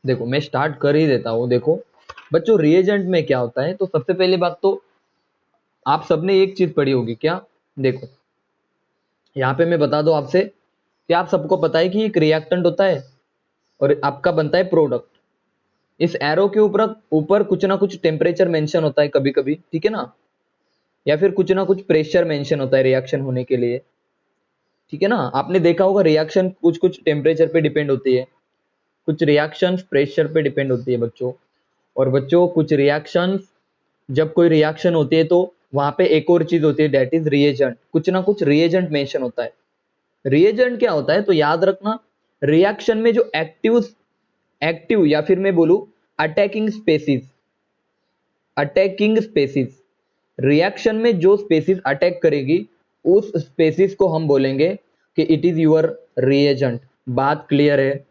देखो मैं स्टार्ट कर ही देता हूँ। देखो बच्चों, रिएजेंट में क्या होता है, तो सबसे पहली बात तो आप सबने एक चीज पढ़ी होगी क्या। देखो यहाँ पे मैं बता दूं आपसे कि आप सबको पता है कि एक रिएक्टेंट होता है और आपका बनता है प्रोडक्ट। इस एरो के ऊपर ऊपर कुछ ना कुछ टेम्परेचर मेंशन होता है कभी कभी, ठीक है ना, या फिर कुछ ना कुछ प्रेशर मेंशन होता है रिएक्शन होने के लिए, ठीक है ना। आपने देखा होगा रिएक्शन कुछ कुछ टेम्परेचर पे डिपेंड होती है, कुछ रिएक्शंस प्रेशर पे डिपेंड होती है बच्चों। और बच्चों कुछ रिएक्शंस, जब कोई रिएक्शन होती है तो वहां पे एक और चीज होती है, दैट इज रिएजेंट। कुछ ना कुछ रिएजेंट मेंशन होता है। रिएजेंट क्या होता है, तो याद रखना, रिएक्शन में जो एक्टिव एक्टिव या फिर मैं बोलूं attacking species, attacking species, reaction में जो स्पेसिस अटैक करेगी उस स्पेसिस को हम बोलेंगे कि इट इज यूर रिएजेंट। बात क्लियर है।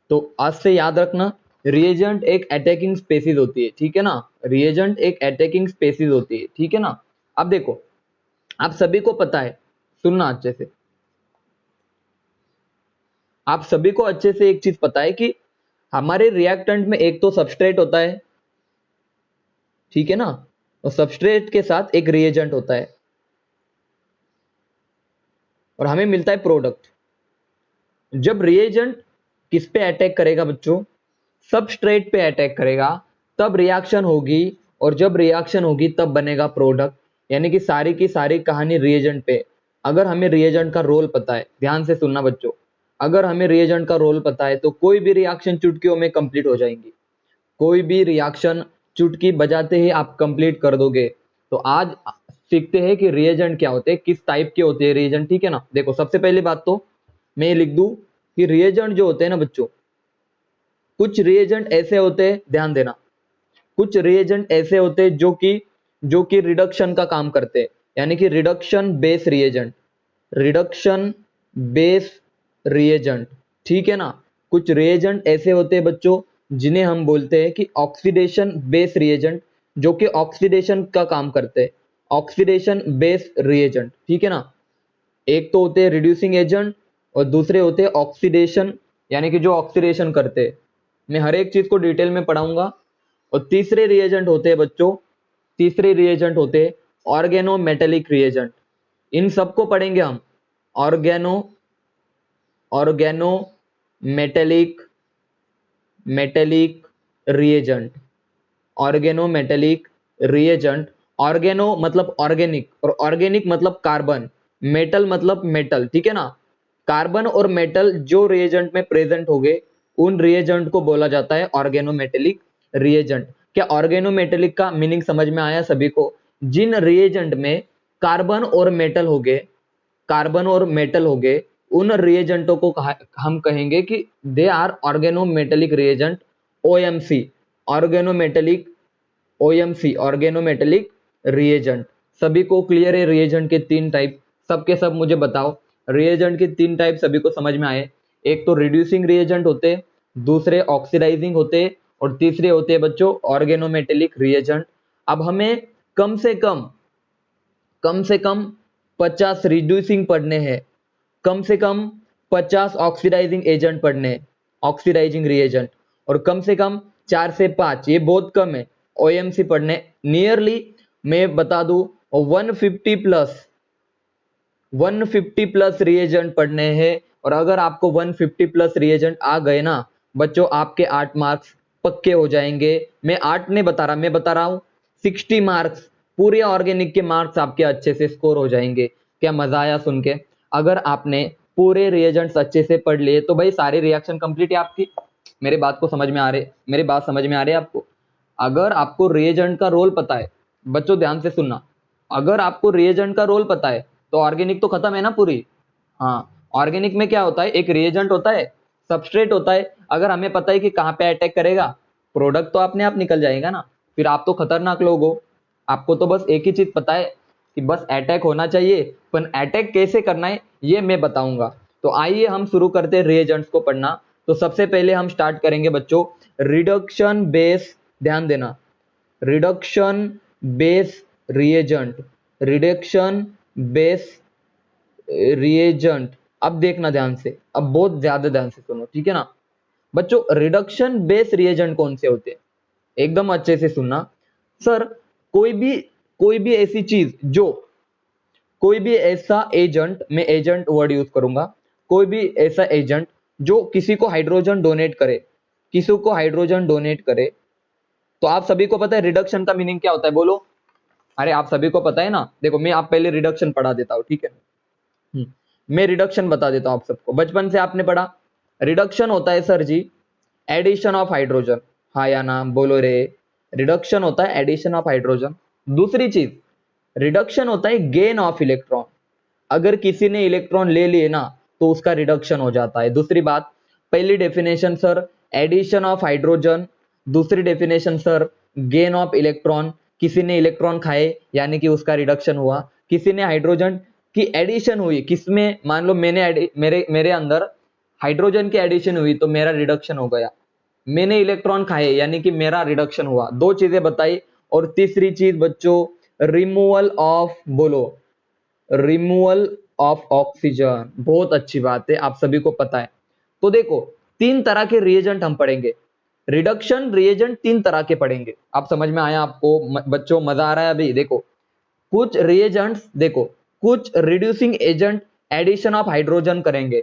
तो आज से याद रखना, रिएजेंट एक अटैकिंग स्पेसिस होती है, ठीक है ना। रिएजेंट एक अटैकिंग स्पेसिस होती है, ठीक है ना। अब देखो आप सभी को पता है, सुनना अच्छे से, आप सभी को अच्छे से एक चीज पता है कि हमारे रिएक्टेंट में एक तो सबस्ट्रेट होता है, ठीक है ना, और सबस्ट्रेट के साथ एक रिएजेंट होता है और हमें मिलता है प्रोडक्ट। जब रिएजेंट किस पे अटैक करेगा बच्चों, सबस्ट्रेट पे अटैक करेगा, तब रिएक्शन होगी, और जब रिएक्शन होगी तब बनेगा प्रोडक्ट। यानी कि सारी की सारी कहानी रिएजेंट पे। अगर हमें रिएजेंट का रोल पता है, ध्यान से सुनना बच्चों, अगर हमें रिएजेंट का रोल पता है तो कोई भी रिएक्शन चुटकियों में कंप्लीट हो जाएंगी। कोई भी रिएक्शन चुटकी बजाते ही आप कंप्लीट कर दोगे। तो आज सीखते हैं कि रिएजेंट क्या होते हैं, किस टाइप के होते हैं रिएजेंट, ठीक है ना। देखो सबसे पहली बात तो मैं ये लिख दूं कि रिएजेंट जो होते हैं ना बच्चों, कुछ रिएजेंट ऐसे होते हैं, ध्यान देना, कुछ रिएजेंट ऐसे होते हैं जो कि रिडक्शन का काम करते हैं, यानी कि reduction base reagent, reduction base reagent, ठीक है ना। कुछ रिएजेंट ऐसे होते हैं बच्चों जिन्हें हम बोलते हैं कि ऑक्सीडेशन बेस रिएजेंट, जो कि ऑक्सीडेशन का काम करते हैं, ऑक्सीडेशन बेस रिएजेंट, ठीक है ना। एक तो होते हैं रिड्यूसिंग एजेंट और दूसरे होते हैं ऑक्सीडेशन, यानी कि जो ऑक्सीडेशन करते हैं। मैं हर एक चीज को डिटेल में पढ़ाऊंगा। और तीसरे रिएजेंट होते हैं बच्चों, तीसरे रिएजेंट होते हैं ऑर्गेनो मेटेलिक रिएजेंट। इन सबको पढ़ेंगे हम। Organo organo metallic metallic reagent, organo metallic reagent. Organo मतलब ऑर्गेनिक और ऑर्गेनिक मतलब कार्बन, मेटल मतलब मेटल, ठीक है ना। कार्बन और मेटल जो रिएजेंट में प्रेजेंट हो गए उन रिएजेंट को बोला जाता है ऑर्गेनोमेटेलिक रिएजेंट। क्या ऑर्गेनोमेटेलिक का मीनिंग समझ में आया सभी को। जिन रिएजेंट में कार्बन और मेटल हो गए, कार्बन और मेटल हो गए, उन रिएजेंटों को हम कहेंगे कि they are organometallic reagent, OMC, organometallic, OMC organometallic reagent. सभी को क्लियर है रिएजेंट के तीन टाइप, सबके सब मुझे बताओ रिएजेंट के तीन टाइप सभी को समझ में आए। एक तो रिड्यूसिंग रिएजेंट होते, दूसरे ऑक्सीडाइजिंग होते, और तीसरे होते हैं बच्चों ऑर्गेनोमेटेलिक रिएजेंट। अब हमें कम से कम, कम से कम 50 रिड्यूसिंग पढ़ने हैं, कम से कम 50 ऑक्सीडाइजिंग एजेंट पढ़ने हैं, ऑक्सीडाइजिंग रिएजेंट, और कम से कम 4 से 5, ये बहुत कम है, ओएमसी पढ़ने। नियरली मैं बता दूं 150 प्लस, 150 प्लस रिएजेंट पढ़ने हैं। और अगर आपको 150 प्लस रिएजेंट आ गए ना बच्चों, आपके 8 मार्क्स पक्के हो जाएंगे। मैं 8 नहीं बता रहा, मैं बता रहा हूं 60 मार्क्स, पूरे ऑर्गेनिक के मार्क्स आपके अच्छे से स्कोर हो जाएंगे। क्या मजा आया सुन के। अगर आपने पूरे रिएजेंट्स अच्छे से पढ़ लिए तो भाई सारी रिएक्शन कंप्लीट है आपकी। मेरी बात को समझ में आ रही, मेरी बात समझ में आ रही है आपको। अगर आपको रिएजेंट का रोल पता है, बच्चों ध्यान से सुनना, अगर आपको रिएजेंट का रोल पता है तो ऑर्गेनिक तो खत्म है ना पूरी। हाँ, ऑर्गेनिक में क्या होता है, एक रिएजेंट होता है, सबस्ट्रेट होता है। अगर हमें पता है कि कहाँ पे अटैक करेगा, प्रोडक्ट तो अपने आप निकल जाएगा ना। फिर आप तो खतरनाक लोग हो। आपको तो बस एक ही चीज पता है कि बस अटैक होना चाहिए, पर अटैक कैसे करना है ये मैं बताऊंगा। तो आइए हम शुरू करते हैं रिएजेंट्स को पढ़ना। तो सबसे पहले हम स्टार्ट करेंगे बच्चों रिडक्शन बेस, ध्यान देना, reduction base reagent, reduction base reagent. अब देखना ध्यान से, अब बहुत ज्यादा ध्यान से सुनो, ठीक है ना। बच्चों रिडक्शन बेस रिएजेंट कौन से होते हैं, एकदम अच्छे से सुनना। सर कोई भी ऐसी चीज जो कोई भी ऐसा एजेंट, मैं एजेंट वर्ड यूज करूंगा, कोई भी ऐसा एजेंट जो किसी को हाइड्रोजन डोनेट करे, किसी को हाइड्रोजन डोनेट करे, तो आप सभी को पता है रिडक्शन का मीनिंग क्या होता है, बोलो। अरे आप सभी को पता है ना, देखो मैं आप पहले रिडक्शन पढ़ा देता हूं, ठीक है। मैं रिडक्शन बता देता हूं आप सबको, बचपन से आपने पढ़ा। रिडक्शन होता है सर जी एडिशन ऑफ हाइड्रोजन, हाँ या ना बोलो रे। रिडक्शन होता है एडिशन ऑफ हाइड्रोजन। दूसरी चीज रिडक्शन होता है गेन ऑफ इलेक्ट्रॉन, अगर किसी ने इलेक्ट्रॉन ले लिए ना तो उसका रिडक्शन हो जाता है। दूसरी बात, पहली definition sir addition of hydrogen, दूसरी definition sir gain of electron, किसी ने इलेक्ट्रॉन खाए यानी कि उसका रिडक्शन हुआ। किसी ने हाइड्रोजन की एडिशन हुई, किसमें, मान लो मैंने मेरे मेरे अंदर हाइड्रोजन की एडिशन हुई तो मेरा रिडक्शन हो गया। मैंने इलेक्ट्रॉन खाए यानी कि मेरा रिडक्शन हुआ। दो चीजें बताई। और तीसरी चीज बच्चों रिमूवल ऑफ, बोलो रिमूवल ऑफ ऑक्सीजन, बहुत अच्छी बात है, आप सभी को पता है। तो देखो तीन तरह के रिएजेंट हम पढ़ेंगे, रिडक्शन रिएजेंट तीन तरह के पढ़ेंगे। आप समझ में आया आपको बच्चों, मजा आ रहा है अभी। देखो कुछ रिएजेंट्स, देखो कुछ reducing agent addition of hydrogen करेंगे,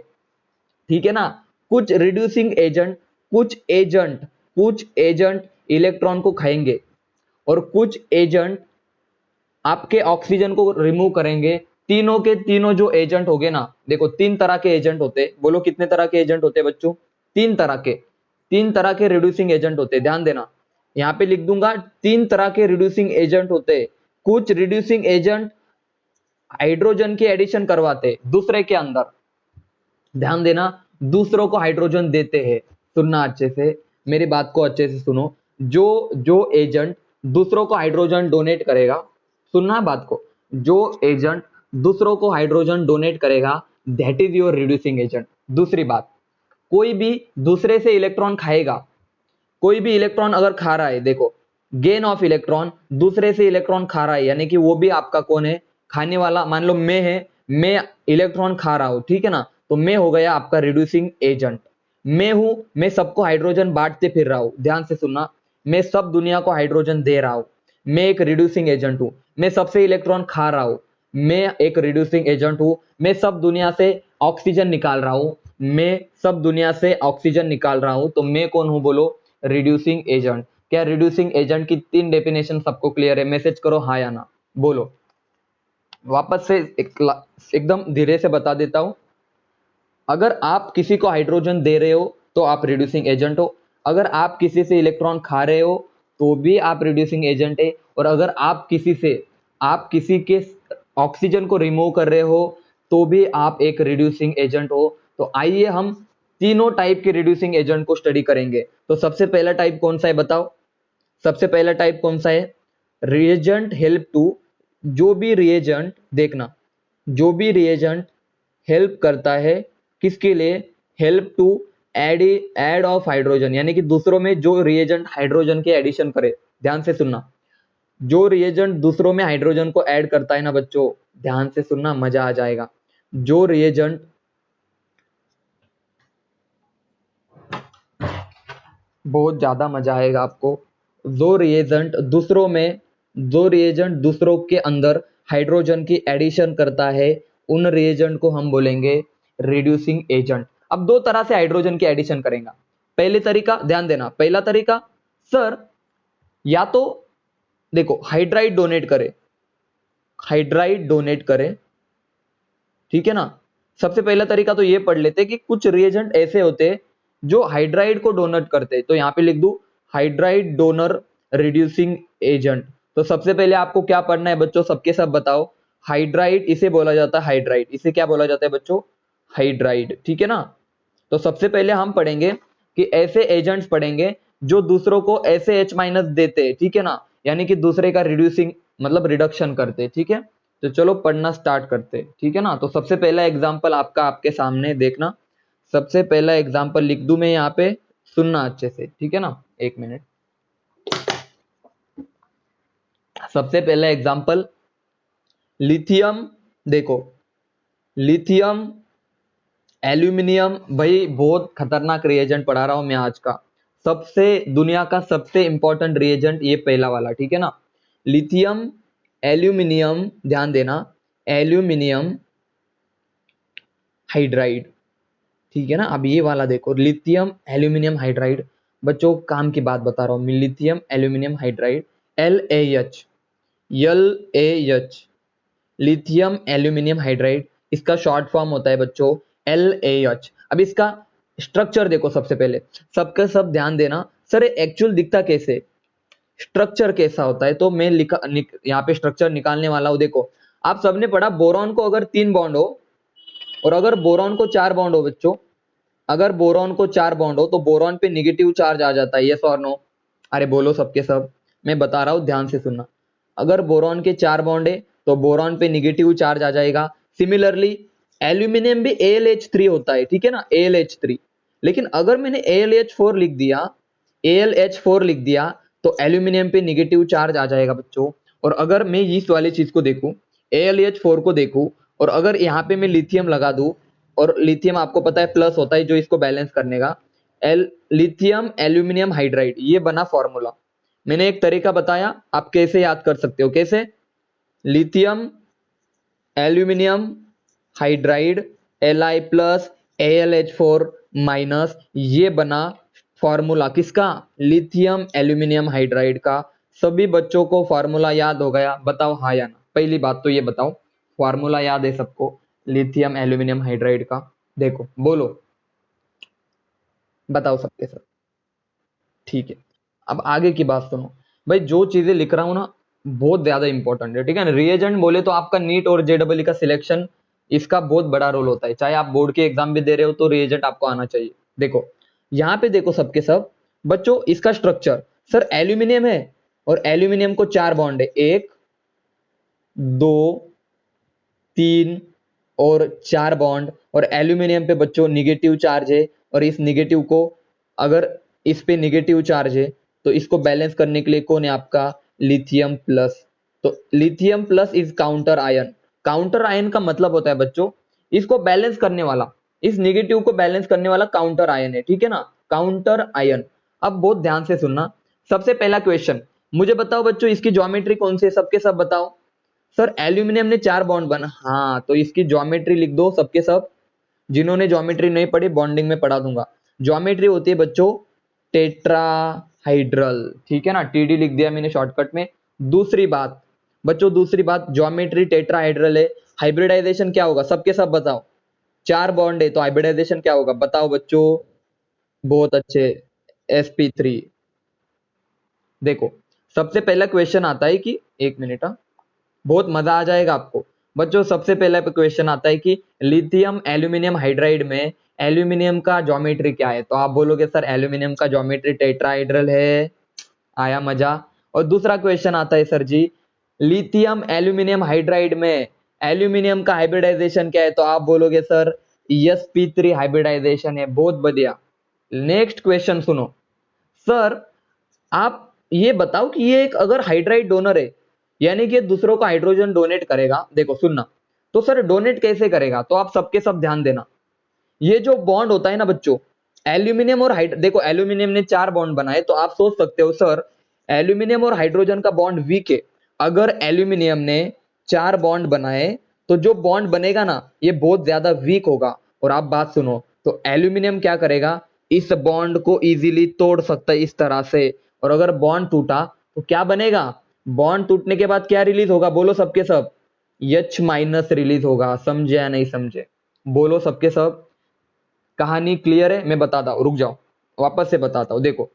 ठीक है ना। कुछ रिड्यूसिंग एजेंट, कुछ एजेंट इलेक्ट्रॉन को खाएंगे, और कुछ एजेंट आपके ऑक्सीजन को रिमूव करेंगे। तीनों के तीनों जो एजेंट होंगे ना, देखो तीन तरह के एजेंट होते, बोलो कितने तरह के एजेंट होते बच्चों, तीन तरह के रिड्यूसिंग एजेंट होते, ध्यान देना। यहां पे लिख दूंगा तीन तरह के रिड्यूसिंग एजेंट होते। कुछ रिड्यूसिंग एजेंट हाइड्रोजन की एडिशन करवाते दूसरे के अंदर, ध्यान देना, दूसरों को हाइड्रोजन देते हैं। सुनना अच्छे से, मेरी बात को अच्छे से सुनो। जो जो एजेंट दूसरों को हाइड्रोजन डोनेट करेगा, सुनना बात को, जो एजेंट दूसरों को हाइड्रोजन डोनेट करेगा that is your reducing agent. दूसरी बात, कोई भी दूसरे से इलेक्ट्रॉन खाएगा, कोई भी इलेक्ट्रॉन अगर खा रहा है, देखो गेन ऑफ इलेक्ट्रॉन, दूसरे से इलेक्ट्रॉन खा रहा है यानी कि वो भी आपका कौन है, खाने वाला। मान लो मैं है, मैं इलेक्ट्रॉन खा रहा हूं, ठीक है ना, तो मैं हो गया आपका रिड्यूसिंग एजेंट। मैं हूं, मैं सबको हाइड्रोजन बांटते फिर रहा हूं, ध्यान से सुनना, मैं सब दुनिया को हाइड्रोजन दे रहा हूं, मैं एक रिड्यूसिंग एजेंट हूं। मैं सबसे इलेक्ट्रॉन खा रहा हूं, मैं एक रिड्यूसिंग एजेंट हूं। मैं सब दुनिया से ऑक्सीजन निकाल रहा हूं, मैं सब दुनिया से ऑक्सीजन निकाल रहा हूं, तो मैं कौन हूं, बोलो रिड्यूसिंग एजेंट। क्या रिड्यूसिंग एजेंट की तीन डेफिनेशन सबको क्लियर है, मैसेज करो हाँ या ना, बोलो। वापस से एकदम धीरे से बता देता हूं। अगर आप किसी को हाइड्रोजन दे रहे हो तो आप रिड्यूसिंग एजेंट हो, अगर आप किसी से इलेक्ट्रॉन खा रहे हो तो भी आप रिड्यूसिंग एजेंट है, और अगर आप किसी के ऑक्सीजन को रिमूव कर रहे हो तो भी आप एक रिड्यूसिंग एजेंट हो। तो आइए हम तीनों टाइप के रिड्यूसिंग एजेंट को स्टडी करेंगे। तो सबसे पहला टाइप कौन सा है बताओ, सबसे पहला टाइप कौन सा है, रिएजेंट हेल्प टू, जो भी रिएजेंट, देखना, जो भी रिएजेंट हेल्प करता है, किसके लिए, help to add of hydrogen, यानी कि दूसरों में जो रिएजेंट हाइड्रोजन के एडिशन करे, ध्यान से सुनना, जो रिएजेंट दूसरों में हाइड्रोजन को ऐड करता है ना बच्चों, ध्यान से सुनना मजा आ जाएगा। जो रिएजेंट, बहुत ज्यादा मजा आएगा आपको, जो रिएजेंट दूसरों में, जो रिएजेंट दूसरों के अंदर हाइड्रोजन की एडिशन करता है, उन रिएजेंट को हम बोलेंगे रिड्यूसिंग एजेंट। अब दो तरह से हाइड्रोजन की एडिशन करेंगे। पहले तरीका ध्यान देना, पहला तरीका सर, या तो देखो हाइड्राइड डोनेट करे, हाइड्राइड डोनेट करे, ठीक है ना। सबसे पहला तरीका तो ये पढ़ लेते कि कुछ रिएजेंट ऐसे होते हैं जो हाइड्राइड को डोनेट करते, तो यहां पे लिख दू हाइड्राइड डोनर रिड्यूसिंग एजेंट। तो सबसे पहले आपको क्या पढ़ना है बच्चों, सबके सब बताओ, हाइड्राइड इसे बोला जाता है, हाइड्राइड इसे क्या बोला जाता है बच्चों, हाइड्राइड, ठीक है ना। तो सबसे पहले हम पढ़ेंगे कि ऐसे एजेंट्स पढ़ेंगे जो दूसरों को ऐसे H माइनस देते, ठीक है ना, यानी कि दूसरे का रिड्यूसिंग मतलब रिडक्शन करते, ठीक है। तो चलो पढ़ना स्टार्ट करते, ठीक है ना। तो सबसे पहला एग्जांपल आपका आपके सामने देखना, सबसे पहला एग्जांपल लिख दूं मैं यहाँ पे, सुनना अच्छे से, ठीक है ना, एक मिनट। सबसे पहला एग्जांपल लिथियम, देखो लिथियम एल्यूमिनियम भाई बहुत खतरनाक रिएजेंट पढ़ा रहा हूं मैं आज का। सबसे दुनिया का सबसे इंपॉर्टेंट रिएजेंट ये पहला वाला, ठीक है ना। लिथियम एल्यूमिनियम, ध्यान देना, एल्यूमिनियम हाइड्राइड, ठीक है ना। अब ये वाला देखो, लिथियम एल्यूमिनियम हाइड्राइड। बच्चों काम की बात बता रहा हूं, lithium aluminium hydride, LaH, LaH, lithium aluminium hydride, इसका शॉर्ट फॉर्म होता है बच्चों LaH। अब इसका स्ट्रक्चर देखो, सबसे पहले सबके सब ध्यान देना। सर एक्चुअल दिखता कैसे, स्ट्रक्चर कैसा होता है, तो मैं यहाँ पे स्ट्रक्चर निकालने वाला हूं। देखो आप सबने पढ़ा बोरॉन को अगर 3 बॉन्ड हो और अगर बोरॉन को 4 बॉन्ड हो बच्चों, अगर बोरॉन को 4 बॉन्ड हो तो बोरॉन पे निगेटिव चार्ज आ जाता है, यस और नो। अरे बोलो सबके सब, मैं बता रहा हूं ध्यान से सुनना। अगर बोरॉन के 4 बॉन्ड है तो बोरॉन पे निगेटिव चार्ज आ जाएगा। सिमिलरली एल्यूमिनियम भी AlH3 होता है, ठीक है ना, AlH3। लेकिन अगर मैंने AlH4 लिख दिया, AlH4 लिख दिया तो एल्यूमिनियम पे निगेटिव चार्ज आ जाएगा बच्चों। और अगर मैं इस वाली चीज को देखूं, AlH4 को देखूं, और अगर यहाँ पे मैं लिथियम लगा दूं, और लिथियम आपको पता है प्लस होता है जो इसको बैलेंस करने का, लिथियम एल्यूमिनियम हाइड्राइड, ये बना फॉर्मूला। मैंने एक तरीका बताया, आप कैसे याद कर सकते हो, कैसे, lithium aluminium hydride Li plus AlH4 minus, ये बना फॉर्मूला किसका, लिथियम एल्यूमिनियम हाइड्राइड का। सभी बच्चों को फॉर्मूला याद हो गया, बताओ हाँ या ना। पहली बात तो ये बताओ, फॉर्मूला याद है सबको लिथियम एल्यूमिनियम हाइड्राइड का, देखो बोलो, बताओ सबके सब, ठीक है। अब आगे की बात सुनो भाई, जो चीजें लिख रहा हूं ना बहुत ज्यादा इंपॉर्टेंट है, ठीक है ना। रिएजेंट बोले तो आपका नीट और JEE का सिलेक्शन, इसका बहुत बड़ा रोल होता है। चाहे आप बोर्ड के एग्जाम भी दे रहे हो तो रिएजेंट आपको आना चाहिए। देखो यहाँ पे देखो सबके सब बच्चों, इसका स्ट्रक्चर, सर एल्यूमिनियम है और एल्यूमिनियम को 4 बॉन्ड है, 1 2 3 और 4 बॉन्ड, और एल्यूमिनियम पे बच्चों निगेटिव चार्ज है, और इस निगेटिव को, अगर इस पे निगेटिव चार्ज है तो इसको बैलेंस करने के लिए कौन है आपका, लिथियम प्लस। तो lithium plus is counter ion. Counter ion का मतलब होता है बच्चों इसको बैलेंस करने वाला, इस निगेटिव को बैलेंस करने वाला काउंटर आयन है, ठीक है ना, काउंटर आयन। अब बहुत ध्यान से सुनना, सबसे पहला क्वेश्चन मुझे बताओ बच्चों, इसकी ज्योमेट्री कौन सी है, सबके सब बताओ। सर एल्यूमिनियम ने 4 बॉन्ड बना, हाँ तो इसकी ज्योमेट्री लिख दो सबके सब। जिन्होंने ज्योमेट्री नहीं पढ़ी बॉन्डिंग में पढ़ा दूंगा। ज्योमेट्री होती है बच्चों टेट्राहाइड्रल, ठीक है ना, TD लिख दिया मैंने शॉर्टकट में। दूसरी बात बच्चों, दूसरी बात, ज्योमेट्री टेट्राहाइड्रल है, हाइब्रिडाइजेशन क्या होगा सबके सब बताओ। 4 बॉन्ड है तो हाइब्रिडाइजेशन क्या होगा बताओ बच्चों, बहुत अच्छे, sp3। देखो सबसे पहला क्वेश्चन आता है कि, एक मिनट, बहुत मजा आ जाएगा आपको बच्चों। सबसे पहला क्वेश्चन आता है कि लिथियम एल्यूमिनियम हाइड्राइड में एल्यूमिनियम का ज्योमेट्री क्या है, तो आप बोलोगे सर एल्यूमिनियम का ज्योमेट्री टेट्राहाइड्रल है, आया मजा। और दूसरा क्वेश्चन आता है सर जी, लिथियम एल्यूमिनियम हाइड्राइड में एल्यूमिनियम का हाइब्रिडाइजेशन क्या है, तो आप बोलोगे सर sp3 हाइब्रिडाइजेशन है, बहुत बढ़िया। नेक्स्ट क्वेश्चन सुनो, सर आप ये बताओ कि ये एक अगर हाइड्राइड डोनर है, यानी कि दूसरों को हाइड्रोजन डोनेट करेगा, देखो सुनना, तो सर डोनेट कैसे करेगा, तो आप सबके सब ध्यान देना। ये जो बॉन्ड होता है ना बच्चों, एल्यूमिनियम और देखो एल्यूमिनियम ने 4 बॉन्ड बनाए, तो आप सोच सकते हो सर एल्यूमिनियम और हाइड्रोजन का बॉन्ड वीक है। अगर एल्यूमिनियम ने 4 बॉन्ड बनाए तो जो बॉन्ड बनेगा ना ये बहुत ज्यादा वीक होगा। और आप बात सुनो, तो एल्यूमिनियम क्या करेगा, इस बॉन्ड को इजीली तोड़ सकता है इस तरह से, और अगर बॉन्ड टूटा तो क्या बनेगा, बॉन्ड टूटने के बाद क्या रिलीज होगा, बोलो सबके सब, H माइनस रिलीज होगा। समझे या नहीं समझे, बोलो सबके सब। कहानी क्लियर है, मैं बताता हूं, रुक जाओ वापस से बताता हूं, देखो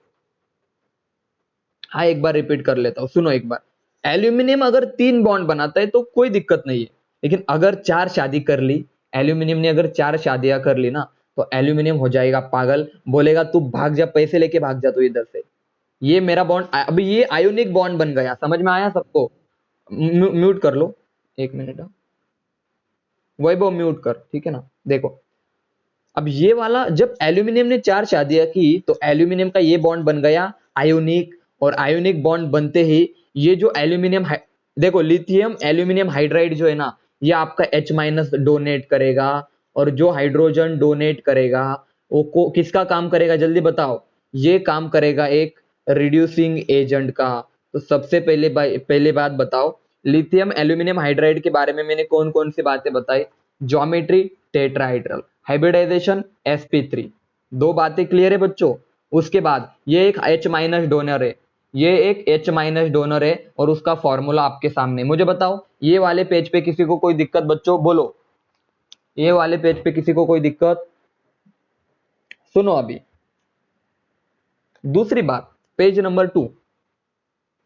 हाँ एक बार रिपीट कर लेता हूं, सुनो एक बार। एल्यूमिनियम अगर 3 बॉन्ड बनाता है तो कोई दिक्कत नहीं है, लेकिन अगर 4 शादी कर ली, एल्यूमिनियम ने अगर 4 शादियां कर ली ना, तो एल्यूमिनियम हो जाएगा पागल, बोलेगा तू भाग जा, पैसे लेके भाग जा तू इधर से। ये मेरा बॉन्ड, अभी ये आयोनिक बॉन्ड बन गया, समझ में आया सबको। म्यूट कर लो, एक मिनट, वैभव म्यूट कर, ठीक है ना। देखो अब ये वाला, जब एल्यूमिनियम ने 4 शादियां की तो एल्यूमिनियम का ये बॉन्ड बन गया आयोनिक, और आयोनिक बॉन्ड बनते ही ये जो एल्यूमिनियम, देखो लिथियम एल्यूमिनियम हाइड्राइड जो है ना, ये आपका H माइनस डोनेट करेगा, और जो हाइड्रोजन डोनेट करेगा वो किसका काम करेगा, जल्दी बताओ। ये काम करेगा एक रिड्यूसिंग एजेंट का। तो सबसे पहले बात बताओ, लिथियम एल्यूमिनियम हाइड्राइड के बारे में मैंने कौन कौन सी बातें बताई। ज्योमेट्री टेट्राहाइड्रल, हाइब्रिडाइजेशन sp3, दो बातें क्लियर है बच्चों। उसके बाद ये एक H- डोनर है, ये एक H- डोनर है और उसका फॉर्मूला आपके सामने। मुझे बताओ ये वाले पेज पे किसी को कोई दिक्कत बच्चों, बोलो। ये वाले पेज पे किसी को कोई दिक्कत, सुनो अभी। दूसरी बात, पेज नंबर 2।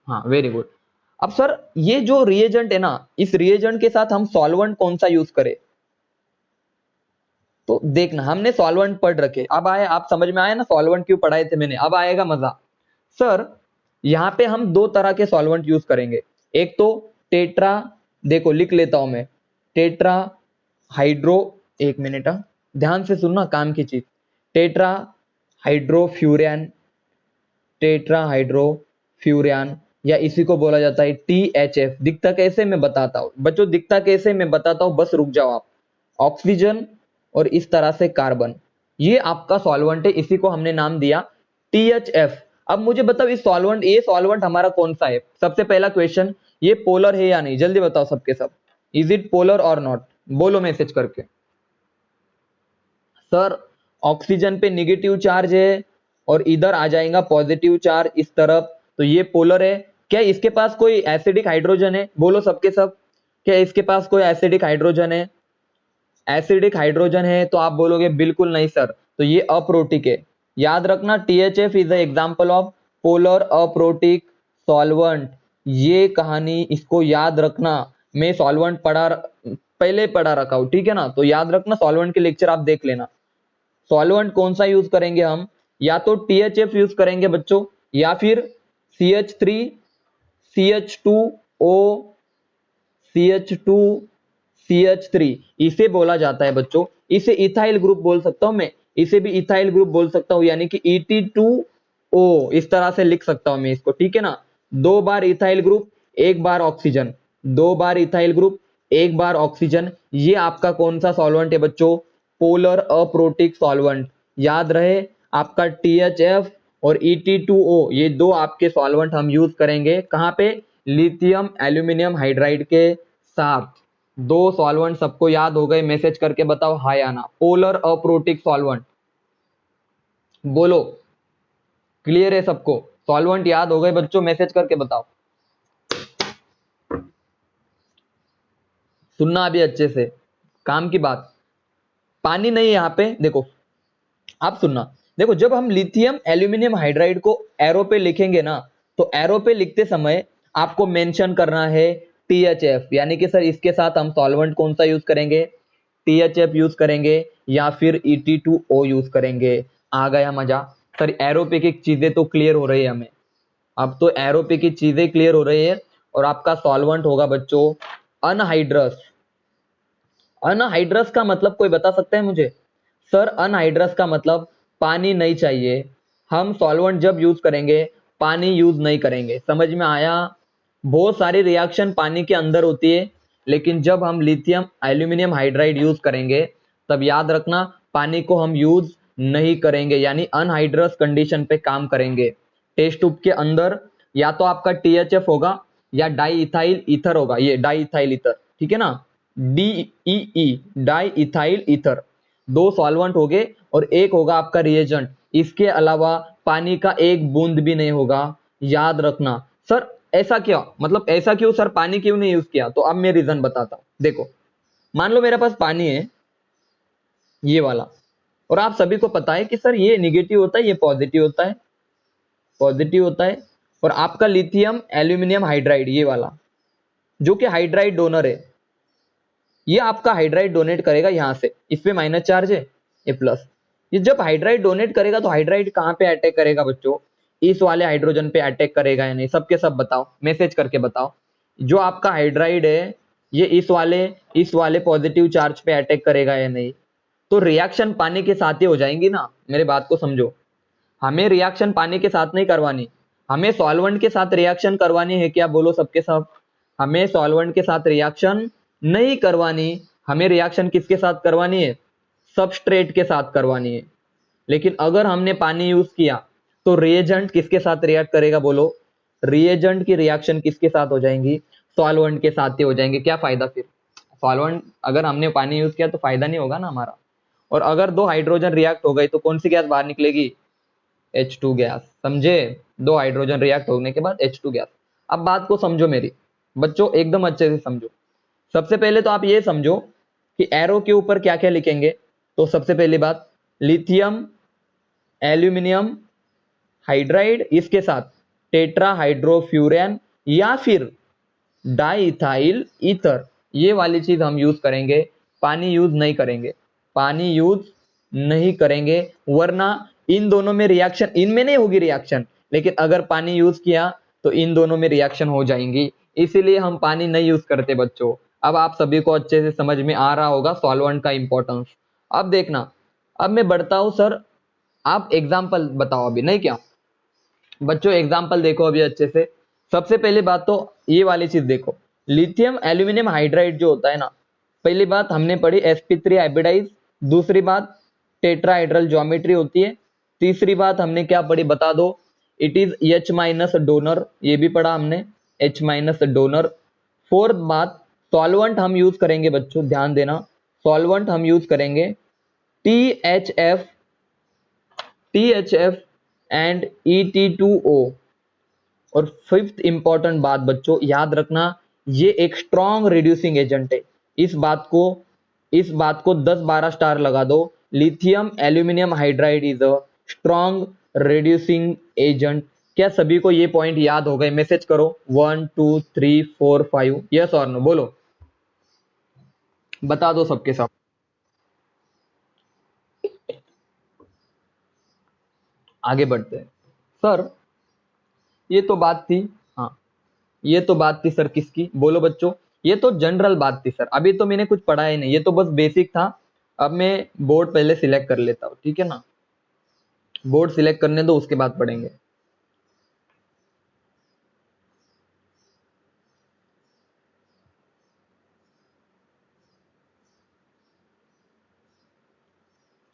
हाँ वेरी गुड। अब सर ये जो रिएजेंट है ना, इस रिएजेंट के साथ हम सॉल्वेंट कौन सा यूज करें। तो देखना, हमने सॉल्वेंट पढ़ रखे, अब आए, आप समझ में आया ना सॉल्वेंट क्यों पढ़ाए थे मैंने, अब आएगा मजा। सर यहाँ पे हम दो तरह के सॉल्वेंट यूज करेंगे। एक तो टेट्रा, देखो लिख लेता हूं मैं, टेट्रा हाइड्रो, एक मिनट ध्यान से सुनना काम की चीज। टेट्रा हाइड्रोफ्यूरियन, टेट्रा हाइड्रोफ्यूरियन, या इसी को बोला जाता है THF। दिखता कैसे मैं बताता हूं बच्चों, दिखता कैसे मैं बताता हूं, बस रुक जाओ आप। ऑक्सीजन और इस तरह से कार्बन, ये आपका सॉल्वेंट है, इसी को हमने नाम दिया THF। अब मुझे बताओ इस सॉल्वेंट, ये सॉल्वेंट हमारा कौन सा है। सबसे पहला क्वेश्चन, ये पोलर है या नहीं, जल्दी बताओ सबके सब। इज इट पोलर और नॉट, बोलो मैसेज करके। सर ऑक्सीजन पे निगेटिव चार्ज है और इधर आ जाएगा पॉजिटिव चार्ज इस तरफ, तो ये पोलर है। क्या इसके पास कोई एसिडिक हाइड्रोजन है, बोलो सबके सब। क्या इसके पास कोई एसिडिक हाइड्रोजन है, एसिडिक हाइड्रोजन है, तो आप बोलोगे बिल्कुल नहीं सर, तो ये अप्रोटिक है। याद रखना THF is the example of polar aprotic solvent. ये कहानी इसको याद रखना, मैं सॉल्वेंट पहले पढ़ा रखा हूं, ठीक है ना। तो याद रखना, सॉल्वेंट के लेक्चर आप देख लेना। सॉल्वेंट कौन सा यूज करेंगे हम, या तो THF यूज करेंगे बच्चों, या फिर CH3 CH2O CH2 CH3, इसे बोला जाता है बच्चों, इसे इथाइल ग्रुप बोल सकता हूं मैं, इसे भी इथाइल ग्रुप बोल सकता हूं, यानी कि ET2O, इस तरह से लिख सकता हूं मैं इसको, ठीक है ना। दो बार इथाइल ग्रुप, एक बार ऑक्सीजन, दो बार इथाइल ग्रुप, एक बार ऑक्सीजन, ये आपका कौन सा सॉल्वेंट है बच्चों, पोलर अप्रोटिक सॉल्वेंट। याद रहे आपका THF और ET2O, ये दो आपके सॉल्वेंट हम यूज करेंगे कहां पे, लिथियम एल्यूमिनियम हाइड्राइड के साथ। दो सॉल्वेंट सबको याद हो गए, मैसेज करके बताओ हाय आना। पोलर अप्रोटिक सॉल्वेंट, बोलो क्लियर है सबको, सॉल्वेंट याद हो गए बच्चों, मैसेज करके बताओ। सुनना अभी अच्छे से, काम की बात, पानी नहीं है यहाँ पे, देखो आप सुनना। देखो जब हम लिथियम एल्यूमिनियम हाइड्राइड को एरो पे लिखेंगे ना, तो एरो पे लिखते समय आपको मेंशन करना है THF, यानी कि सर इसके साथ हम सॉल्वेंट कौन सा यूज करेंगे, THF यूज करेंगे या फिर ET2O यूज करेंगे। आ गया मजा। सर एरो पे की चीजें तो क्लियर हो रही है हमें, अब तो एरो पे की चीजें क्लियर हो रही है। और आपका सॉल्वेंट होगा बच्चों अनहाइड्रस। अनहाइड्रस का मतलब कोई बता सकता है मुझे। सर अनहाइड्रस का मतलब पानी नहीं चाहिए, हम सॉल्वेंट जब यूज करेंगे पानी यूज नहीं करेंगे, समझ में आया। बहुत सारी रिएक्शन पानी के अंदर होती है, लेकिन जब हम लिथियम एल्यूमिनियम हाइड्राइड यूज करेंगे तब याद रखना पानी को हम यूज नहीं करेंगे, यानी अनहाइड्रस कंडीशन पे काम करेंगे। टेस्ट ट्यूब के अंदर या तो आपका THF होगा या डाई इथाइल ईथर होगा, ये डाई इथाइल ईथर, ठीक है ना, DEE डाई इथाइल ईथर। दो सॉल्वेंट हो गए और एक होगा आपका रिएजेंट, इसके अलावा पानी का एक बूंद भी नहीं होगा, याद रखना। सर ऐसा क्या, मतलब ऐसा क्यों सर, पानी क्यों नहीं यूज किया, तो अब मैं रीजन बताता हूं। देखो मान लो मेरे पास पानी है ये वाला, और आप सभी को पता है कि सर ये निगेटिव होता है, ये पॉजिटिव होता है, पॉजिटिव होता है। और आपका लिथियम एल्यूमिनियम हाइड्राइड ये वाला, जो कि हाइड्राइड डोनर है, ये आपका हाइड्राइड डोनेट करेगा यहां से, इस पे माइनस चार्ज है, ये प्लस। ये जब हाइड्राइड डोनेट करेगा तो हाइड्राइड कहां पे अटैक करेगा बच्चों, इस वाले हाइड्रोजन पे अटैक करेगा या नहीं, सबके सब बताओ, मैसेज करके बताओ। जो आपका हाइड्राइड है ये इस वाले पॉजिटिव चार्ज पे अटैक करेगा या नहीं। तो रिएक्शन पानी के साथ ही हो जाएंगी ना, मेरे बात को समझो। हमें रिएक्शन पानी के साथ नहीं करवानी, हमें सॉल्वेंट के साथ रिएक्शन करवानी है, क्या बोलो सबके सब। हमें सॉल्वेंट के साथ रिएक्शन नहीं करवानी, हमें रिएक्शन किसके साथ करवानी है, सबस्ट्रेट के साथ करवानी है। लेकिन अगर हमने पानी यूज किया तो रिएजेंट किसके साथ रिएक्ट करेगा बोलो? रिएजेंट की रिएक्शन किसके साथ हो जाएंगी? सॉल्वेंट के साथ ही हो जाएंगे। क्या फायदा फिर? सॉल्वेंट अगर हमने पानी यूज किया तो फायदा नहीं होगा ना हमारा। और अगर दो हाइड्रोजन रिएक्ट हो गई तो कौन सी गैस बाहर निकलेगी? H2 gas. समझे? दो हाइड्रोजन रिएक्ट होने के बाद H2 गैस। अब बात को समझो मेरी बच्चों, एकदम अच्छे से समझो। सबसे पहले तो आप ये समझो कि एरो के ऊपर क्या क्या लिखेंगे। तो सबसे पहली बात, लिथियम एल्यूमिनियम हाइड्राइड, इसके साथ टेट्रा हाइड्रोफ्यूरैन या फिर डाइथाइल ईथर, ये वाली चीज हम यूज करेंगे। पानी यूज नहीं करेंगे, पानी यूज नहीं करेंगे, वरना इन दोनों में रिएक्शन, इनमें नहीं होगी रिएक्शन, लेकिन अगर पानी यूज किया तो इन दोनों में रिएक्शन हो जाएंगी। इसीलिए हम पानी नहीं यूज करते बच्चों। अब आप सभी को अच्छे से समझ में आ रहा होगा सॉल्वेंट का इंपॉर्टेंस। अब देखना, अब मैं बढ़ता हूं सर, आप एग्जाम्पल बताओ अभी, नहीं क्या बच्चों? एग्जाम्पल देखो अभी अच्छे से। सबसे पहली बात तो ये वाली चीज देखो, लिथियम एल्यूमिनियम हाइड्राइड जो होता है ना, पहली बात हमने पढ़ी sp3 हाइब्रिडाइज, दूसरी बात टेट्राहाइड्रल ज्योमेट्री होती है, तीसरी बात हमने क्या पढ़ी बता दो? It is H minus donor, ये भी पढ़ा हमने, H माइनस डोनर। फोर्थ बात, सॉल्वेंट हम यूज करेंगे बच्चों, ध्यान देना, सॉल्वेंट हम यूज करेंगे THF एंड Et2O। और फिफ्थ इंपॉर्टेंट बात बच्चों याद रखना, ये एक स्ट्रॉन्ग रिड्यूसिंग एजेंट है। इस बात को 10-12 स्टार लगा दो। Lithium aluminium hydride is a strong reducing agent. क्या सभी को ये पॉइंट याद हो गए? मैसेज करो 1 2 3 4 5, यस और नो बोलो, बता दो सबके सब। आगे बढ़ते हैं सर। ये तो बात थी, हाँ ये तो बात थी सर किसकी बोलो बच्चों? ये तो जनरल बात थी सर, अभी तो मैंने कुछ पढ़ा ही नहीं, ये तो बस बेसिक था। अब मैं बोर्ड पहले सिलेक्ट कर लेता हूँ, ठीक है ना? बोर्ड सिलेक्ट करने दो, उसके बाद पढ़ेंगे।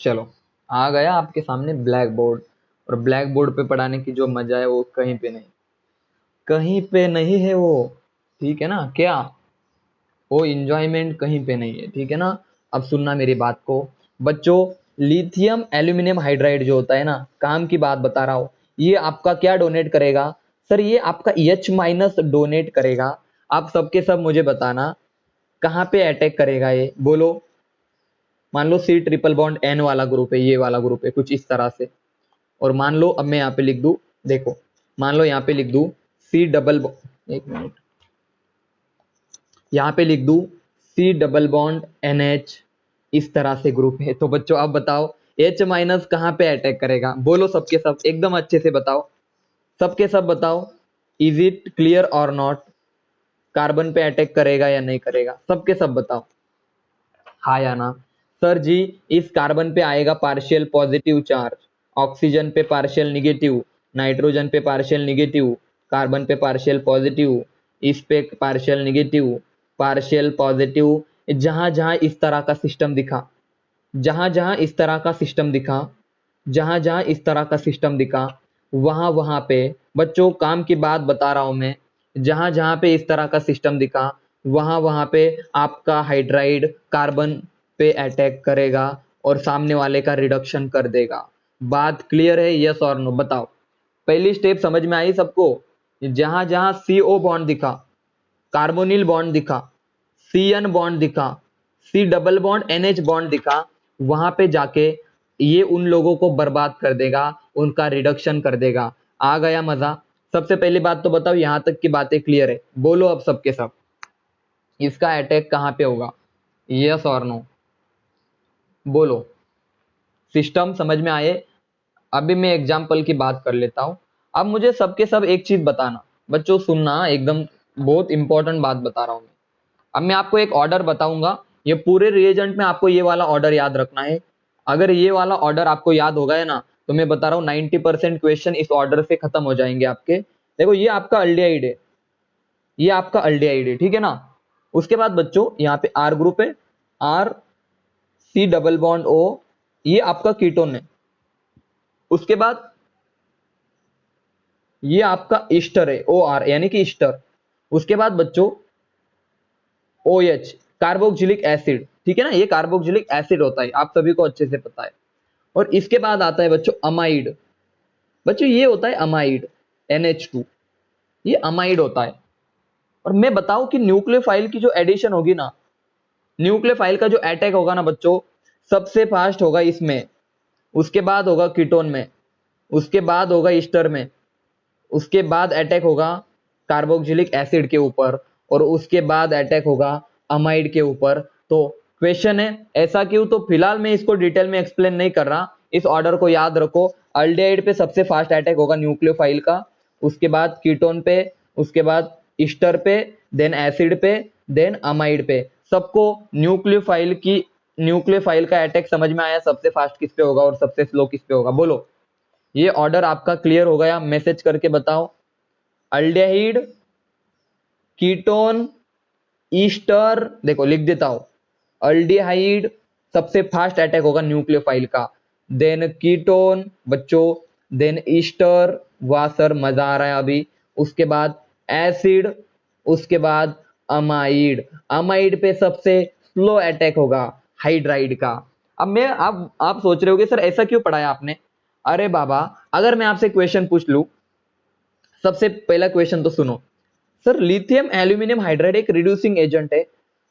चलो, आ गया आपके सामने ब्लैक बोर्ड। और ब्लैक बोर्ड पे पढ़ाने की जो मजा है वो कहीं पे नहीं, कहीं पे नहीं है वो, ठीक है ना? क्या वो इंजॉयमेंट कहीं पे नहीं है, ठीक है ना? अब सुनना मेरी बात को बच्चों, लिथियम एल्यूमिनियम हाइड्राइड जो होता है ना, काम की बात बता रहा हूं, ये आपका क्या डोनेट करेगा सर? ये आपका H माइनस डोनेट करेगा। आप सबके सब मुझे बताना कहाँ पे अटैक करेगा ये बोलो? मान लो C ट्रिपल बॉन्ड N वाला ग्रुप है, ये वाला ग्रुप है कुछ इस तरह से। और मान लो अब मैं यहाँ पे लिख दूं, देखो मान लो यहाँ पे लिख दूं C डबल, एक मिनट, यहाँ पे लिख दूं C डबल बॉन्ड NH, इस तरह से ग्रुप है। तो बच्चों अब बताओ H माइनस कहाँ पे अटैक करेगा बोलो? सबके सब एकदम अच्छे से बताओ, सबके सब बताओ, इज इट क्लियर और नॉट? कार्बन पे अटैक करेगा या नहीं करेगा? सबके सब बताओ हाँ या ना। सर जी, इस कार्बन पे आएगा पार्शियल पॉजिटिव चार्ज, ऑक्सीजन पे पार्शियल निगेटिव, नाइट्रोजन पे पार्शियल निगेटिव, कार्बन पे पार्शियल पॉजिटिव, इस पे पार्शियल निगेटिव, पार्शियल पॉजिटिव। जहां जहां इस तरह का सिस्टम दिखा, जहां जहां इस तरह का सिस्टम दिखा, जहां जहां इस तरह का सिस्टम दिखा, वहां वहां पे बच्चों काम की बात बता रहा हूं मैं, जहां जहां पे इस तरह का सिस्टम दिखा, वहां वहां पे आपका हाइड्राइड कार्बन पे अटैक करेगा और सामने वाले का रिडक्शन कर देगा। बात क्लियर है? यस और नो बताओ। पहली स्टेप समझ में आई सबको? जहां जहां CO बॉन्ड दिखा, कार्बोनिल बॉन्ड दिखा, CN बॉन्ड दिखा, C double bond NH bond दिखा, वहां पे जाके ये उन लोगों को बर्बाद कर देगा, उनका रिडक्शन कर देगा। आ गया मजा? सबसे पहली बात तो बताओ, यहां तक की बातें क्लियर है? बोलो अब सबके सब, इसका अटैक कहां पे होगा? यस और नो बोलो। सिस्टम समझ में आए? अभी मैं एग्जाम्पल की बात कर लेता हूं। अब मुझे सबके सब एक चीज बताना बच्चों, सुनना एकदम, बहुत इंपॉर्टेंट बात बता रहा हूं मैं। अब मैं आपको एक ऑर्डर बताऊंगा, ये पूरे रिएजेंट में आपको ये वाला ऑर्डर याद रखना है। अगर ये वाला ऑर्डर आपको याद हो गया ना, तो मैं बता रहा हूँ 90% क्वेश्चन इस ऑर्डर से खत्म हो जाएंगे आपके। देखो ये आपका अल्डिहाइड है, ये आपका अल्डिहाइड है, ठीक है ना? उसके बाद बच्चों यहाँ पे R ग्रुप है, R C double bond O, ये आपका कीटोन है। उसके बाद ये आपका ईस्टर है, OR यानी कि ईस्टर। उसके बाद बच्चों OH कार्बोक्सिलिक एसिड, ठीक है ना, ये कार्बोक्सिलिक एसिड होता है, आप सभी को अच्छे से पता है। और इसके बाद आता है बच्चों अमाइड। बच्चों ये होता है अमाइड, NH2, ये अमाइड होता है। और मैं बताऊं कि न्यूक्लियोफाइल की जो एडिशन होगी ना, न्यूक्लियोफाइल का जो अटैक होगा ना बच्चों, सबसे फास्ट होगा इसमें, उसके बाद होगा कीटोन में, उसके बाद होगा ईस्टर में, उसके बाद अटैक होगा कार्बोक्सिलिक एसिड के ऊपर, और उसके बाद अटैक होगा अमाइड के ऊपर। तो क्वेश्चन है ऐसा क्यों, तो फिलहाल मैं इसको डिटेल में एक्सप्लेन नहीं कर रहा, इस ऑर्डर को याद रखो। अल्डिहाइड पे सबसे फास्ट अटैक होगा न्यूक्लियोफाइल का, उसके बाद कीटोन पे, उसके बाद ईस्टर पे, देन एसिड पे, देन अमाइड पे। सबको न्यूक्लियोफाइल का अटैक समझ में आया, सबसे फास्ट किस पे होगा और सबसे स्लो किस पे होगा, बोलो। ये ऑर्डर आपका क्लियर हो गया, मैसेज करके बताओ। अल्डिहाइड, कीटोन, ईस्टर, देखो लिख देता हूं, अल्डिहाइड सबसे फास्ट अटैक होगा न्यूक्लियोफाइल का, देन कीटोन बच्चों, देन ईस्टर, वाह सर मजा आ रहा है अभी, उसके बाद एसिड, उसके बाद अमाइड। अमाइड पे सबसे स्लो अटैक होगा हाइड्राइड का। अब मैं आप सोच रहे होगे सर ऐसा क्यों पढ़ाया आपने। अरे बाबा, अगर मैं आपसे क्वेश्चन पूछ लूं, सबसे पहला क्वेश्चन तो सुनो, सर लिथियम एल्यूमिनियम हाइड्राइड एक रिड्यूसिंग एजेंट है,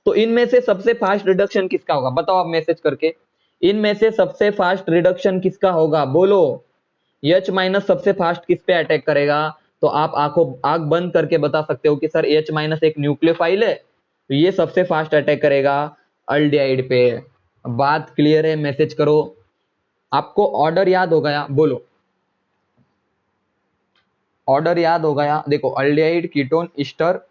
तो इनमें से सबसे फास्ट रिडक्शन किसका होगा, बताओ आप मैसेज करके। इनमें से सबसे फास्ट रिडक्शन किसका होगा, बोलो। H माइनस सबसे फास्ट किस पे अटैक करेगा, तो आप आंख बंद करके बता सकते हो कि सर H माइनस एक न्यूक्लियोफाइल है, तो ये सबसे फास्ट अटैक करेगा अल्डिहाइड पे। बात क्लियर है, मैसेज करो। आपको ऑर्डर याद हो गया, बोलो। ऑर्डर याद हो गया, देखो aldehyde, ketone, ester,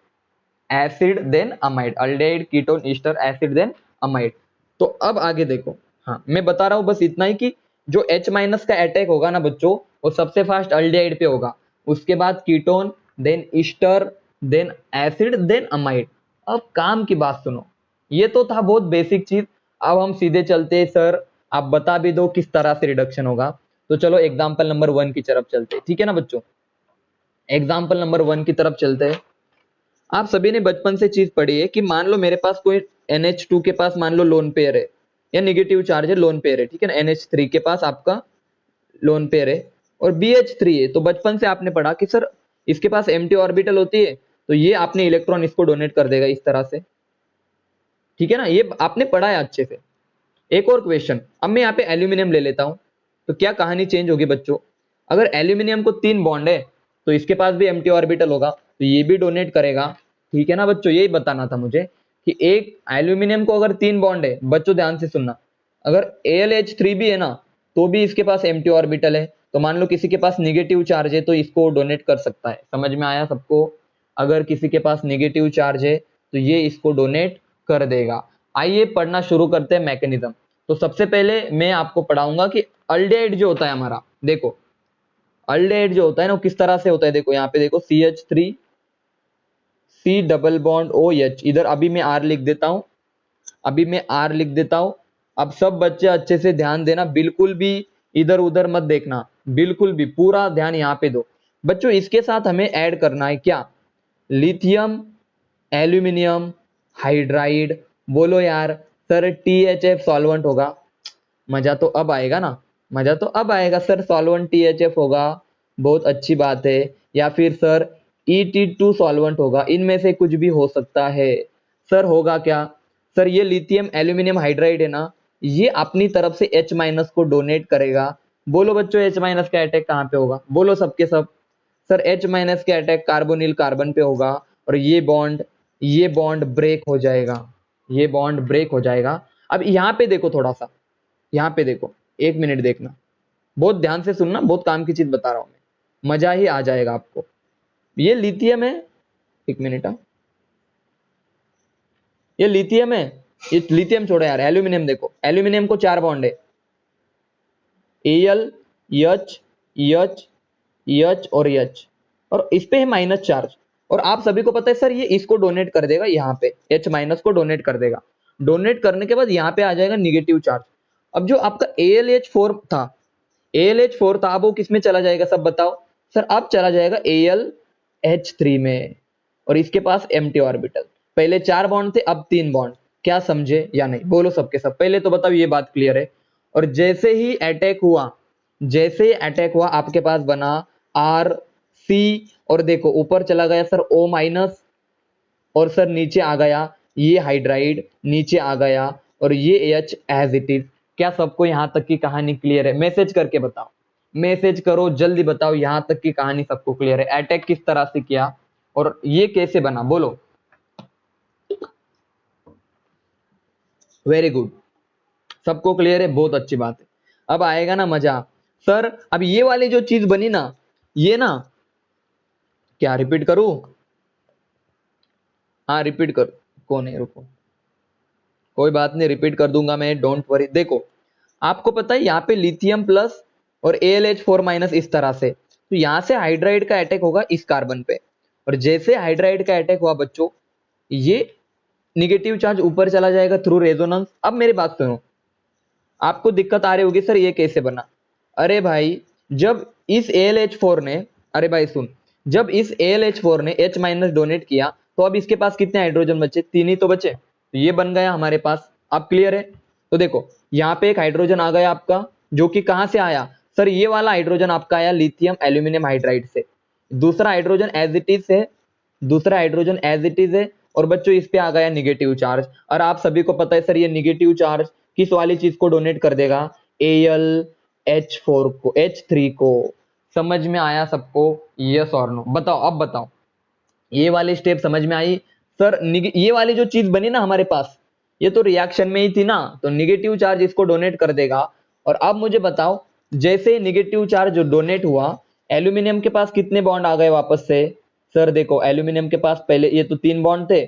acid, then amide. Aldehyde, ketone, ester, acid, then amide. तो अब आगे देखो, हाँ मैं बता रहा हूं बस इतना ही कि जो H माइनस का अटैक होगा ना बच्चों, वो सबसे फास्ट अल्डिहाइड पे होगा, उसके बाद ketone, then ester, then acid, then amide. अब काम की बात सुनो, ये तो था बहुत बेसिक चीज। अब हम सीधे चलते हैं, सर आप बता भी दो किस तरह से रिडक्शन होगा। तो चलो एग्जाम्पल नंबर 1 की तरफ चलते हैं, ठीक है ना बच्चों। एग्जाम्पल नंबर 1 की तरफ चलते हैं। आप सभी ने बचपन से चीज पढ़ी है कि मान लो मेरे पास कोई NH2 के पास मान लो लोन पेयर है, या निगेटिव चार्ज है, लोन पेयर है, ठीक है ना। NH3 के पास आपका लोन पेयर है और BH3 है, तो बचपन से आपने पढ़ा कि सर इसके पास एम्प्टी ऑर्बिटल होती है, तो ये आपने इलेक्ट्रॉन इसको डोनेट कर देगा इस तरह से, ठीक है ना, ये आपने पढ़ा है अच्छे से। एक और क्वेश्चन, अब मैं यहाँ पे एल्यूमिनियम ले लेता हूं, तो क्या कहानी चेंज होगी बच्चों। अगर एल्यूमिनियम को 3 बॉन्ड है, तो इसके पास भी एम्प्टी ऑर्बिटल होगा, तो ये भी डोनेट करेगा, ठीक है ना बच्चों। यही बताना था मुझे कि एक एल्यूमिनियम को अगर 3 बॉन्ड है, बच्चों ध्यान से सुनना, अगर AlH3 भी है ना, तो भी इसके पास एम्प्टी ऑर्बिटल है, तो मान लो किसी के पास निगेटिव चार्ज है, तो इसको डोनेट कर सकता है। समझ में आया सबको। अगर किसी के पास निगेटिव चार्ज है, तो ये इसको डोनेट कर देगा। आइए पढ़ना शुरू करते हैं मैकेनिज्म। तो सबसे पहले मैं आपको पढ़ाऊंगा कि अल्डिहाइड जो होता है हमारा, देखो अल्डिहाइड जो होता है ना, वो किस तरह से होता है। देखो यहाँ पे देखो CH3, C double bond OH, इधर अभी मैं R लिख देता हूं, अभी मैं R लिख देता हूं। अब सब बच्चे अच्छे से ध्यान देना, बिल्कुल भी इधर उधर मत देखना, बिल्कुल भी पूरा ध्यान यहाँ पे दो बच्चों। इसके साथ हमें ऐड करना है क्या, लिथियम एल्यूमिनियम हाइड्राइड। बोलो यार सर THF सॉल्वेंट होगा, मजा तो अब आएगा ना, मजा तो अब आएगा सर, सॉल्वेंट THF होगा, बहुत अच्छी बात है। या फिर सर ET2 सॉल्वेंट होगा, इनमें से कुछ भी हो सकता है। सर होगा क्या, सर ये लिथियम एल्यूमिनियम हाइड्राइड है ना, ये अपनी तरफ से H माइनस को डोनेट करेगा। बोलो बच्चों H माइनस का अटैक कहाँ पे होगा, बोलो सबके सब। सर H माइनस का अटैक कार्बोनिल कार्बन पे होगा, और ये बॉन्ड ब्रेक हो जाएगा, ये बॉन्ड ब्रेक हो जाएगा। अब यहाँ पे देखो थोड़ा सा, यहाँ पे देखो, 1 मिनट देखना, बहुत ध्यान से सुनना, बहुत काम की चीज बता रहा हूं मैं, मजा ही आ जाएगा आपको। ये लिथियम है, 1 मिनट, ये लिथियम है, ये लिथियम छोड़ो यार, एल्यूमिनियम देखो, एल्यूमिनियम को 4 बॉन्ड है, Al, H, H, H और H, और इस पे है माइनस चार्ज। और आप सभी को पता है सर ये इसको डोनेट कर देगा, यहाँ पे H माइनस को डोनेट कर देगा। डोनेट करने के बाद यहाँ पे आ जाएगा निगेटिव चार्ज। अब जो आपका AlH4 था, AlH4 था, अब वो किस में चला जाएगा सब बताओ सर? अब चला जाएगा AlH3 में, और इसके पास एम्प्टी ऑर्बिटल। पहले 4 बॉन्ड थे, अब 3 बॉन्ड। क्या समझे या नहीं? बोलो सबके सब, पहले तो बताओ ये बात क्लियर है। और जैसे ही अटैक हुआ आपके पास बना RC, और देखो ऊपर चला गया सर O-, और सर नीचे आ गया ये हाइड्राइड, नीचे आ गया, और ये H एज इट इज। क्या सबको यहां तक की कहानी क्लियर है? मैसेज करके बताओ, मैसेज करो जल्दी बताओ, यहां तक की कहानी सबको क्लियर है? अटैक किस तरह से किया और ये कैसे बना, बोलो। वेरी गुड, सबको क्लियर है, बहुत अच्छी बात है। अब आएगा ना मजा सर। अब ये वाली जो चीज बनी ना, ये ना, क्या रिपीट करूं? हाँ रिपीट कर, कौन है, रुको, कोई बात नहीं, रिपीट कर दूंगा मैं, डोंट वरी। देखो आपको पता है यहाँ पे लिथियम प्लस और AlH4- इस तरह से, तो यहां से हाइड्राइड का अटैक होगा इस कार्बन पे, और जैसे हाइड्राइड का अटैक हुआ बच्चों, ये निगेटिव चार्ज ऊपर चला जाएगा थ्रू रेजोनेंस। अब मेरी बात सुनो, आपको दिक्कत आ रही होगी सर ये कैसे बना? अरे भाई जब इस AlH4 ने, अरे भाई सुन, जब इस AlH4 ने H- डोनेट किया, तो अब इसके पास कितने हाइड्रोजन बचे? 3 ही तो बचे, तो ये बन गया हमारे पास। अब क्लियर है? तो देखो यहाँ पे एक हाइड्रोजन आ गया आपका, जो कि कहां से आया सर? ये वाला हाइड्रोजन आपका आया लिथियम एल्यूमिनियम हाइड्राइड से। दूसरा हाइड्रोजन एज इट इज है, दूसरा हाइड्रोजन एज इट इज है, और बच्चों इस पे आ गया निगेटिव चार्ज। और आप सभी को पता है सर ये निगेटिव चार्ज किस वाली चीज को डोनेट कर देगा? AlH4 को, H3 को। समझ में आया सबको? यस और नो? बताओ, अब बताओ, ये वाली स्टेप समझ में आई सर? ये वाली जो चीज बनी ना हमारे पास, ये तो रिएक्शन में ही थी ना, तो निगेटिव चार्ज इसको डोनेट कर देगा। और अब मुझे बताओ, जैसे निगेटिव चार्ज जो डोनेट हुआ, एल्यूमिनियम के पास कितने बॉन्ड आ गए वापस से? सर देखो एल्यूमिनियम के पास पहले ये तो 3 बॉन्ड थे,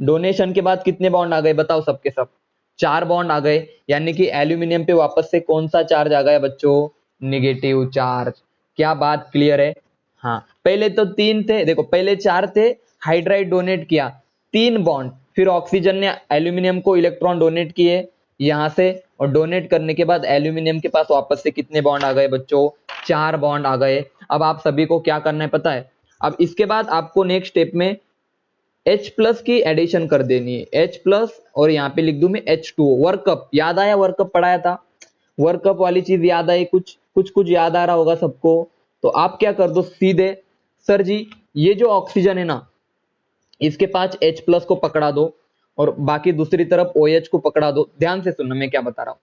डोनेशन के बाद कितने बॉन्ड आ गए बताओ सबके सब? 4 बॉन्ड आ गए, यानी कि एल्यूमिनियम पे वापस से कौन सा चार्ज आ गया बच्चों? Negative charge. क्या बात क्लियर है? हाँ, पहले तो 3 थे, देखो पहले 4 थे, हाइड्राइड डोनेट किया 3 बॉन्ड, फिर ऑक्सीजन ने एल्यूमिनियम को इलेक्ट्रॉन डोनेट किए यहां से, और डोनेट करने के बाद एल्यूमिनियम के पास वापस से कितने बॉन्ड आ गए बच्चों? 4 बॉन्ड आ गए। अब आप सभी को क्या करना है पता है? अब इसके बाद आपको नेक्स्ट स्टेप में H+ की एडिशन कर देनी है, H+, और यहाँ पे लिख दूं मैं H2O। वर्कअप याद आया? वर्कअप पढ़ाया था, वर्कअप वाली चीज याद आई? कुछ याद आ रहा होगा सबको? तो आप क्या कर दो सीधे, सर जी ये जो ऑक्सीजन है ना, इसके पास H+ को पकड़ा दो, और बाकी दूसरी तरफ OH को पकड़ा दो। ध्यान से सुनना मैं क्या बता रहा हूं,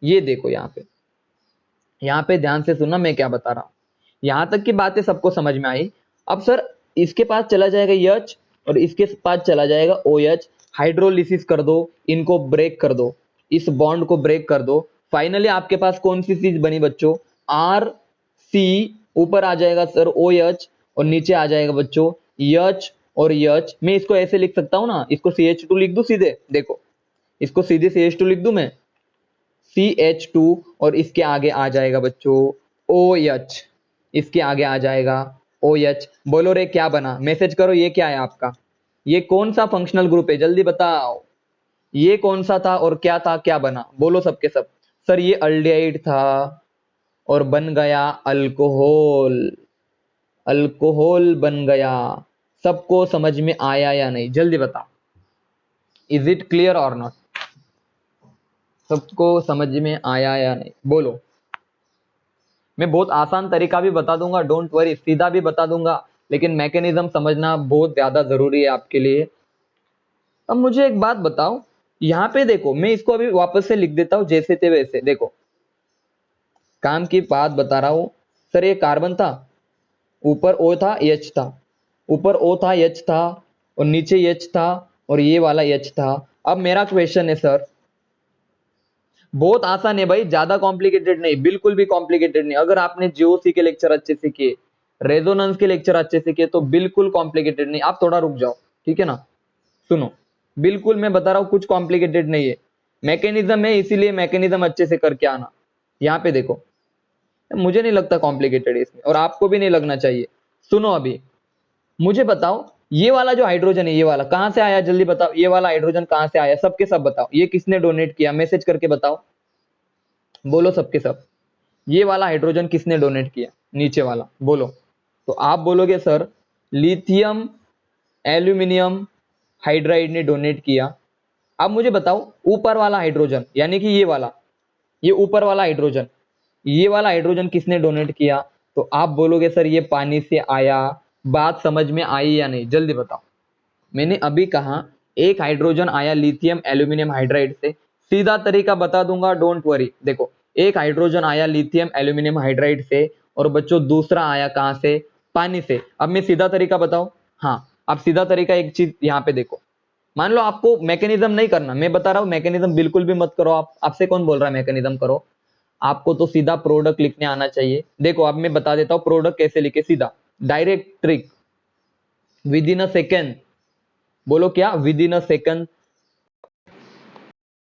ये देखो यहाँ पे ध्यान से सुनना मैं क्या बता रहा हूं। यहां तक की बातें सबको समझ में आई? अब सर इसके पास चला जाएगा H, और इसके पास चला जाएगा OH। हाइड्रोलिसिस कर दो, इनको ब्रेक कर दो, इस बॉन्ड को ब्रेक कर दो। फाइनली आपके पास कौन सी चीज बनी बच्चों? RC, ऊपर आ जाएगा सर OH, और नीचे आ जाएगा बच्चों H और H। मैं इसको ऐसे लिख सकता हूं ना, इसको CH2 लिख दूं सीधे, देखो इसको सीधे CH2 लिख दूं मैं, CH2, और इसके आगे आ जाएगा बच्चों OH, इसके आगे आ जाएगा OH। बोलो रे क्या बना? मैसेज करो, ये क्या है आपका? ये कौन सा फंक्शनल ग्रुप है? जल्दी बताओ, ये कौन सा था और क्या था, क्या बना? बोलो सबके सब। सर ये अल्डिहाइड था और बन गया अल्कोहल, अल्कोहल बन गया। सबको समझ में आया या नहीं? जल्दी बताओ, इज इट क्लियर और नॉट? सबको समझ में आया या नहीं, बोलो। मैं बहुत आसान तरीका भी बता दूंगा, डोंट वरी, सीधा भी बता दूंगा, लेकिन मैकेनिज्म समझना बहुत ज्यादा जरूरी है आपके लिए। अब मुझे एक बात बताओ, यहाँ पे देखो मैं इसको अभी वापस से लिख देता हूं जैसे थे वैसे। देखो काम की बात बता रहा हूं सर, ये कार्बन था, ऊपर O था, H था, ऊपर O था, H था, और नीचे H था, और ये वाला H था। अब मेरा क्वेश्चन है सर, बहुत आसान है भाई, ज्यादा कॉम्प्लिकेटेड नहीं, बिल्कुल भी कॉम्प्लिकेटेड नहीं। अगर आपने जीओसी के लेक्चर अच्छे से किए, रेजोनेंस के लेक्चर अच्छे से किए, तो बिल्कुल कॉम्प्लिकेटेड नहीं। आप थोड़ा रुक जाओ, ठीक है ना? सुनो, बिल्कुल मैं बता रहा हूं कुछ कॉम्प्लिकेटेड नहीं है, मैकेनिज्म है, इसीलिए मैकेनिज्म अच्छे से करके आना। यहाँ पे देखो, मुझे नहीं लगता कॉम्प्लिकेटेड है इसमें, और आपको भी नहीं लगना चाहिए। सुनो अभी मुझे बताओ, ये वाला जो हाइड्रोजन है, ये वाला कहां से आया जल्दी बताओ, ये वाला हाइड्रोजन कहां से आया, सबके सब बताओ, ये किसने डोनेट किया, मैसेज करके बताओ, बोलो सबके सब, ये वाला हाइड्रोजन किसने डोनेट किया, नीचे वाला बोलो। तो आप बोलोगे सर लिथियम एल्यूमिनियम हाइड्राइड ने डोनेट किया। अब मुझे बताओ ऊपर वाला हाइड्रोजन, यानी कि ये वाला, ये ऊपर वाला हाइड्रोजन, ये वाला हाइड्रोजन किसने डोनेट किया, तो आप बोलोगे सर ये पानी से आया। बात समझ में आई या नहीं, जल्दी बताओ। मैंने अभी कहा एक हाइड्रोजन आया लिथियम एल्यूमिनियम हाइड्राइड से, सीधा तरीका बता दूंगा, डोंट वरी। देखो एक हाइड्रोजन आया लिथियम एल्यूमिनियम हाइड्राइड से, और बच्चों दूसरा आया कहां से, पानी से। अब मैं सीधा तरीका बताऊं, हाँ अब सीधा तरीका एक चीज यहाँ पे देखो, मान लो आपको मैकेनिज्म नहीं करना, मैं बता रहा हूं मैकेनिज्म बिल्कुल भी मत करो। आपसे कौन बोल रहा है मैकेनिज्म करो, आपको तो सीधा प्रोडक्ट लिखने आना चाहिए। देखो अब मैं बता देता हूं प्रोडक्ट कैसे लिखे, सीधा direct trick, with in a second, बोलो क्या, विद इन अ सेकेंड